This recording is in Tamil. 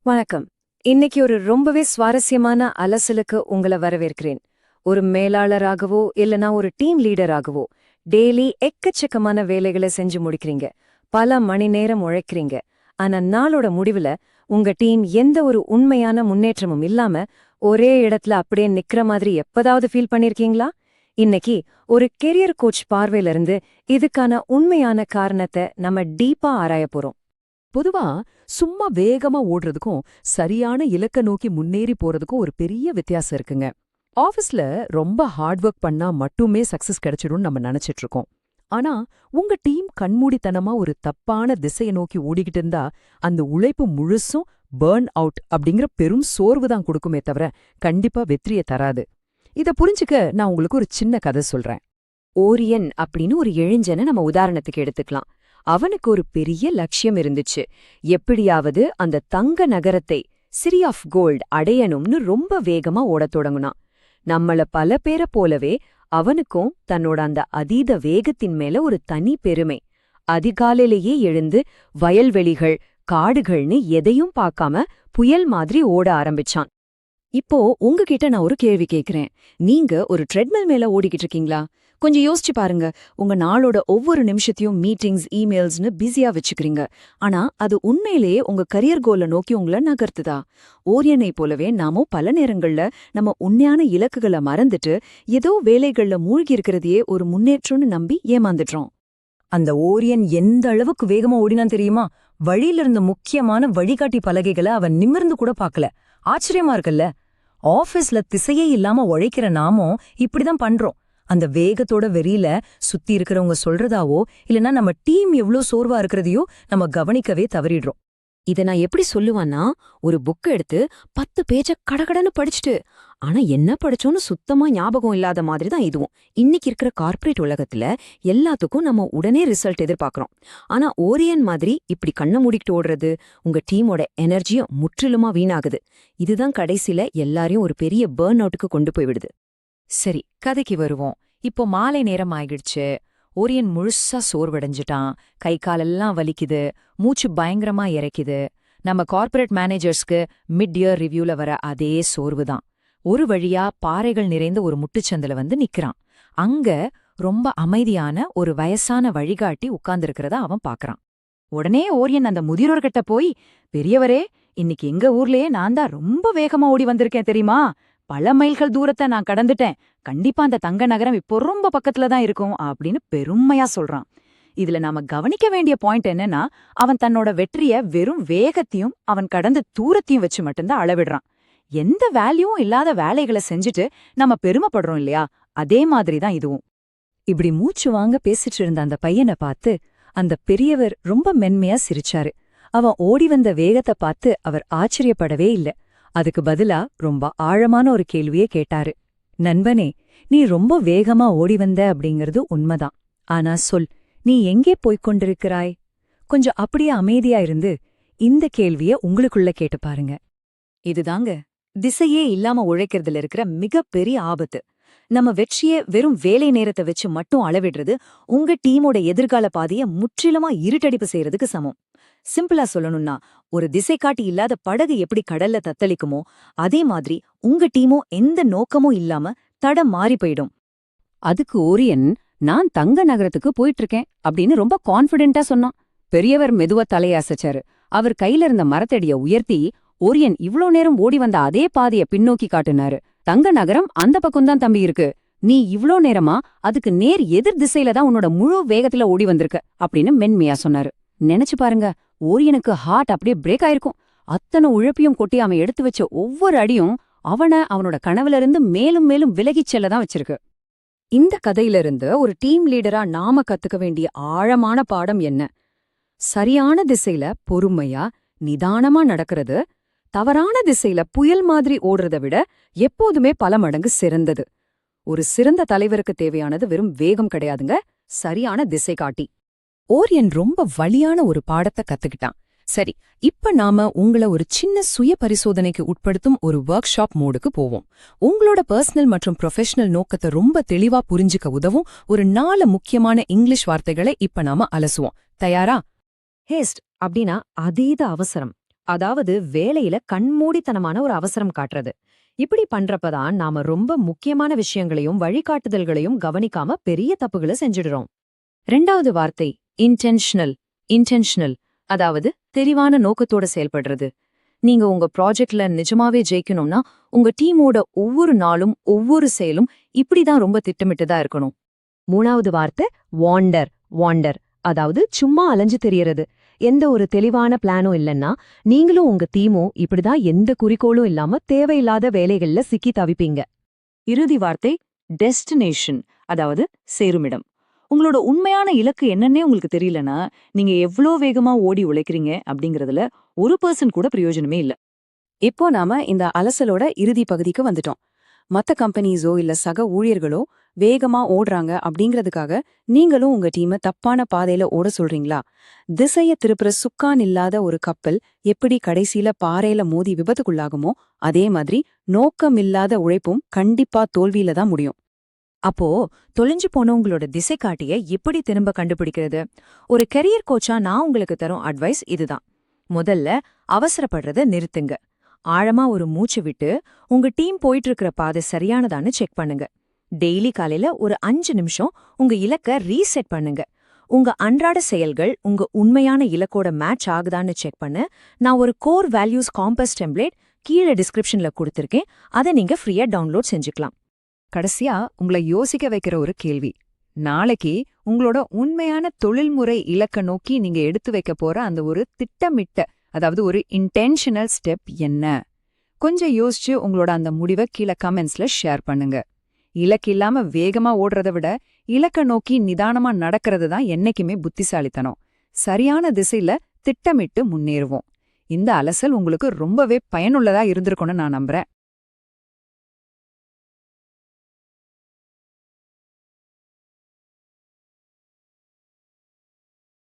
வணக்கம். இன்னைக்கு ஒரு ரொம்பவே சுவாரஸ்யமான அலசலுக்கு உங்களை வரவேற்கிறேன். ஒரு மேலாளராகவோ இல்லனா ஒரு டீம் லீடராகவோ டெய்லி எக்கச்சக்கமான வேலைகளை செஞ்சு முடிக்கிறீங்க. பல மணி நேரம் உழைக்கிறீங்க. ஆனா நாளோட முடிவுல உங்க டீம் எந்த ஒரு உண்மையான முன்னேற்றமும் இல்லாம ஒரே இடத்துல அப்படியே நிக்கிற மாதிரி எப்பதாவது ஃபீல் பண்ணிருக்கீங்களா? இன்னைக்கு ஒரு கெரியர் கோச் பார்வையில இருந்து இதுக்கான உண்மையான காரணத்தை நம்ம டீப்பா ஆராய போறோம். பொதுவா சும்மா வேகமா ஓடுறதுக்கும் சரியான இலக்க நோக்கி முன்னேறி போறதுக்கும் ஒரு பெரிய வித்தியாசம் இருக்குங்க. ஆபீஸ்ல ரொம்ப ஹார்ட் ஒர்க் பண்ணா மட்டுமே சக்சஸ் கிடைச்சிடும்னு நம்ம நினைச்சிட்டு இருக்கோம். ஆனா உங்க டீம் கண்மூடித்தனமா ஒரு தப்பான திசையை நோக்கி ஓடிக்கிட்டு இருந்தா அந்த உழைப்பு முழுசும் பர்ன் அவுட் அப்படிங்கிற பெரும் சோர்வு தான் கொடுக்குமே தவிர கண்டிப்பா வெற்றியை தராது. இத புரிஞ்சுக்க நான் உங்களுக்கு ஒரு சின்ன கதை சொல்றேன். ஓரியன் அப்படின்னு ஒரு இளைஞனை நம்ம உதாரணத்துக்கு எடுத்துக்கலாம். அவனுக்கு ஒரு பெரிய லட்சியம் இருந்துச்சு. எப்படியாவது அந்த தங்க நகரத்தை, சிட்டி ஆஃப் கோல்ட் அடையணும்னு ரொம்ப வேகமா ஓடத் தொடங்குனான். நம்மள பல பேரை போலவே அவனுக்கும் தன்னோட அந்த அதீத வேகத்தின் மேல ஒரு தனி பெருமை. அதிகாலையிலேயே எழுந்து வயல்வெளிகள், காடுகள்னு எதையும் பார்க்காம புயல் மாதிரி ஓட ஆரம்பிச்சான். இப்போ உங்ககிட்ட நான் ஒரு கேள்வி கேக்குறேன். நீங்க ஒரு ட்ரெட்மில் மேல ஓடிக்கிட்டு இருக்கீங்களா? கொஞ்சம் யோசிச்சு பாருங்க. உங்க நாளோட ஒவ்வொரு நிமிஷத்தையும் மீட்டிங்ஸ், இமெயில்ஸ்னு பிஸியா வச்சுக்கிறீங்க. ஆனா அது உண்மையிலேயே உங்க கரியர் கோலை நோக்கி உங்களை நகர்த்துதா? ஓரியனை போலவே நாமும் பல நேரங்கள்ல நம்ம உண்மையான இலக்குகளை மறந்துட்டு ஏதோ வேலைகள்ல மூழ்கி இருக்கிறதையே ஒரு முன்னேற்றம்னு நம்பி ஏமாந்துடுறோம். அந்த ஓரியன் எந்த அளவுக்கு வேகமா ஓடினான் தெரியுமா? வழியில இருந்த முக்கியமான வழிகாட்டி பலகைகளை அவன் நிமிர்ந்து கூட பார்க்கல. ஆச்சரியமா இருக்குல்ல? ஆபீஸ்ல திசையே இல்லாம உழைக்கிற நாமும் இப்படிதான் பண்றோம். அந்த வேகத்தோட வெறியில சுத்தி இருக்கிறவங்க சொல்றதாவோ இல்லனா நம்ம டீம் எவ்ளோ சோர்வா இருக்கிறதையோ நம்ம கவனிக்கவே தவறிடுறோம். இத நான் எப்படி சொல்லுவான்னா, ஒரு புக் எடுத்து 10 பேஜ கடகடன்னு படிச்சுட்டு, ஆனா என்ன படிச்சோன்னு சுத்தமா ஞாபகம் இல்லாத மாதிரி தான் இதுவும். இன்னைக்கு இருக்கிற கார்ப்பரேட் உலகத்துல எல்லாத்துக்கும் நம்ம உடனே ரிசல்ட் எதிர்பார்க்கறோம். ஆனா ஓரியன் மாதிரி இப்படி கண்ண மூடிக்கிட்டு ஓடுறது உங்க டீமோட எனர்ஜியும் முற்றிலுமா வீணாகுது. இதுதான் கடைசில எல்லாரையும் ஒரு பெரிய பர்ன் அவுட்டுக்கு கொண்டு போய் விடுது. சரி, கதைக்கு வருவோம். இப்போ மாலை நேரம் ஆயிடுச்சு. ஓரியன் முழுசா சோர்வடைஞ்சிட்டான். கை காலெல்லாம் வலிக்குது. மூச்சு பயங்கரமா இறைக்குது. நம்ம கார்ப்பரேட் மேனேஜர்ஸ்க்கு மிட் இயர் ரிவ்யூல வர அதே சோர்வுதான். ஒரு வழியா பாறைகள் நிறைந்த ஒரு முட்டுச்சந்தில வந்து நிக்கிறான். அங்க ரொம்ப அமைதியான ஒரு வயசான வழிகாட்டி உட்கார்ந்திருக்கிறத அவன் பாக்குறான். உடனே ஓரியன் அந்த முதியோர்கிட்ட போய், பெரியவரே, இன்னைக்கு எங்க ஊர்லயே நான் தான் ரொம்ப வேகமா ஓடி வந்திருக்கேன் தெரியுமா? பல மைல்கள் தூரத்தை நான் கடந்துட்டேன். கண்டிப்பா அந்த தங்க நகரம் இப்போ ரொம்ப பக்கத்துல தான் இருக்கும் அப்படின்னு பெருமையா சொல்றான். இதுல நாம கவனிக்க வேண்டிய பாயிண்ட் என்னன்னா, அவன் தன்னோட வெற்றிய வெறும் வேகத்தையும் அவன் கடந்த தூரத்தையும் வச்சு மட்டும்தான் அளவிடுறான். எந்த வேல்யூவும் இல்லாத வேலைகளை செஞ்சுட்டு நம்ம பெருமைப்படுறோம் இல்லையா? அதே மாதிரி தான் இதுவும். இப்படி மூச்சு வாங்க பேசிட்டு இருந்த அந்த பையனை பார்த்து அந்த பெரியவர் ரொம்ப மென்மையா சிரிச்சாரு. அவன் ஓடி வந்த வேகத்தை பார்த்து அவர் ஆச்சரியப்படவே இல்ல. அதுக்கு பதிலா ரொம்ப ஆழமான ஒரு கேள்வியே கேட்டாரு. நண்பனே, நீ ரொம்ப வேகமா ஓடி வந்த அப்படிங்கிறது உண்மைதான். ஆனா சொல், நீ எங்கே போய்க் கொண்டிருக்கிறாய்? கொஞ்சம் அப்படியே அமைதியா இருந்து இந்த கேள்விய உங்களுக்குள்ள கேட்டு பாருங்க. இதுதாங்க திசையே இல்லாம உழைக்கிறதுல இருக்கிற மிகப்பெரிய ஆபத்து. நம்ம வெற்றியே வெறும் வேலை நேரத்தை வச்சு மட்டும் அளவிடுறது உங்க டீமோட எதிர்கால பாதைய முற்றிலுமா இருட்டடிப்பு செய்யறதுக்கு சமம். சிம்பிளா சொல்லணும்னா, ஒரு திசை காட்டி இல்லாத படகு எப்படி கடல்ல தத்தளிக்குமோ அதே மாதிரி உங்க டீமோ எந்த நோக்கமும் இல்லாம தடம் மாறி போயிடும். அதுக்கு ஓரியன், நான் தங்க நகரத்துக்கு போயிட்டு இருக்கேன் அப்படின்னு ரொம்ப கான்ஃபிடென்ட்டா சொன்னான். பெரியவர் மெதுவா தலையசைச்சாரு. அவர் கையில இருந்த மரத்தடிய உயர்த்தி, ஓரியன் இவ்ளோ நேரம் ஓடி வந்த அதே பாதைய பின்னோக்கி காட்டுனாரு. தங்க நகரம் அந்த பக்கம்தான் தம்பி இருக்கு. நீ இவ்ளோ நேரமா அதுக்கு நேர் எதிர் திசையில தான் உன்னோட முழு வேகத்துல ஓடி வந்திருக்க அப்படின்னு மென்மையா சொன்னாரு. நினைச்சு பாருங்க, ஓரியனுக்கு ஹார்ட் அப்படியே பிரேக் ஆயிருக்கும். அத்தனை உழைப்பையும் கொட்டி அவன் எடுத்து வச்ச ஒவ்வொரு அடியும் அவனோட கனவுல இருந்து மேலும் மேலும் விலகிச் செல்லதான் வச்சிருக்கு. இந்த கதையிலிருந்து ஒரு டீம் லீடரா நாம கத்துக்க வேண்டிய ஆழமான பாடம் என்ன? சரியான திசையில பொறுமையா நிதானமா நடக்கிறது தவறான திசையில புயல் மாதிரி ஓடுறதை விட எப்போதுமே பல மடங்கு சிறந்தது. ஒரு சிறந்த தலைவருக்கு தேவையானது வெறும் வேகம் கிடையாதுங்க, சரியான திசை காட்டி. ஓரியன் ரொம்ப வலியான ஒரு பாடத்தை கத்துக்கிட்டான். சரி, இப்ப நாம உங்களை ஒரு சின்ன சுய பரிசோதனைக்கு உட்படுத்தும் ஒரு ஒர்க் ஷாப் மோடுக்கு போவோம். உங்களோட பர்சனல் மற்றும் ப்ரொஃபஷனல் நோக்கத்தை ரொம்ப தெளிவா புரிஞ்சுக்க உதவும் ஒரு 4 முக்கியமான இங்கிலீஷ் வார்த்தைகளை இப்ப நாம அலசுவோம். தயாரா? ஹேஸ்ட் அப்படின்னா அதீத அவசரம், அதாவது வேலையில கண்மூடித்தனமான ஒரு அவசரம் காட்டுறது. இப்படி பண்றப்பதான் நாம ரொம்ப முக்கியமான விஷயங்களையும் வழிகாட்டுதல்களையும் கவனிக்காம பெரிய தப்புகளை செஞ்சிடுறோம். 2வது வார்த்தை இன்டென்ஷனல். இன்டென்ஷனல் அதாவது தெளிவான நோக்கத்தோட செயல்படுறது. நீங்க உங்க ப்ராஜெக்ட்ல நிஜமாவே ஜெயிக்கணும்னா உங்க டீமோட ஒவ்வொரு நாளும் ஒவ்வொரு செயலும் இப்படிதான் ரொம்ப திட்டமிட்டுதான் இருக்கணும். 3வது வார்த்தை வாண்டர். வாண்டர் அதாவது சும்மா அலைஞ்சு தெரியறது. எந்த ஒரு தெளிவான பிளானும் இல்லைன்னா நீங்களும் உங்க டீமும் இப்படிதான் எந்த குறிக்கோளும் இல்லாம தேவையில்லாத வேலைகள்ல சிக்கி தவிப்பீங்க. இறுதி வார்த்தை டெஸ்டினேஷன் அதாவது சேருமிடம். உங்களோட உண்மையான இலக்கு என்னன்னே உங்களுக்கு தெரியலனா நீங்க எவ்ளோ வேகமா ஓடி உழைக்கிறீங்க அப்படிங்கறதுல 1% கூட பிரயோஜனமே இல்ல. இப்போ நாம இந்த அலசலோட இறுதி பகுதிக்கு வந்துட்டோம். மத்த கம்பெனிஸோ இல்ல சக ஊழியர்களோ வேகமா ஓடுறாங்க அப்படிங்கறதுக்காக நீங்களும் உங்க டீமை தப்பான பாதையில ஓட சொல்றீங்களா? திசைய திருப்புற சுக்கான் இல்லாத ஒரு கப்பல் எப்படி கடைசியில பாறையில மோதி விபத்துக்குள்ளாகுமோ அதே மாதிரி நோக்கமில்லாத உழைப்பும் கண்டிப்பா தோல்வியில தான் முடியும். அப்போ தொலைஞ்சு போனவங்களோட திசை காட்டிய எப்படி திரும்ப கண்டுபிடிக்கிறது? ஒரு கெரியர் கோச்சா நான் உங்களுக்கு தரும் அட்வைஸ் இதுதான். முதல்ல அவசரப்படுறத நிறுத்துங்க. ஆழமா ஒரு மூச்சு விட்டு உங்க டீம் போயிட்டு இருக்கிற பாதை சரியானதான்னு செக் பண்ணுங்க. டெய்லி காலையில ஒரு 5 நிமிஷம் உங்க இலக்க ரீசெட் பண்ணுங்க. உங்க அன்றாட செயல்கள் உங்க உண்மையான இலக்கோட மேட்ச் ஆகுதான்னு செக் பண்ண நான் ஒரு கோர் வேல்யூஸ் காம்பஸ் டெம்ப்ளேட் கீழே டிஸ்கிரிப்ஷன்ல கொடுத்திருக்கேன். அதை நீங்க ஃப்ரீயா டவுன்லோட் செஞ்சுக்கலாம். கடைசியா உங்களை யோசிக்க வைக்கிற ஒரு கேள்வி. நாளைக்கு உங்களோட உண்மையான தொழில்முறை இலக்க நோக்கி நீங்க எடுத்து வைக்க போற அந்த ஒரு திட்டமிட்ட அதாவது ஒரு இன்டென்ஷனல் ஸ்டெப் என்ன? கொஞ்சம் யோசிச்சு உங்களோட அந்த முடிவை கீழே கமெண்ட்ஸ்ல ஷேர் பண்ணுங்க. இலக்கு இல்லாம வேகமா ஓடுறத விட இலக்க நோக்கி நிதானமா நடக்கிறது தான் என்னைக்குமே புத்திசாலித்தனம். சரியான திசையில திட்டமிட்டு முன்னேறுவோம். இந்த அலசல் உங்களுக்கு ரொம்பவே பயனுள்ளதா இருந்திருக்கும்னு நான் நம்புறேன்.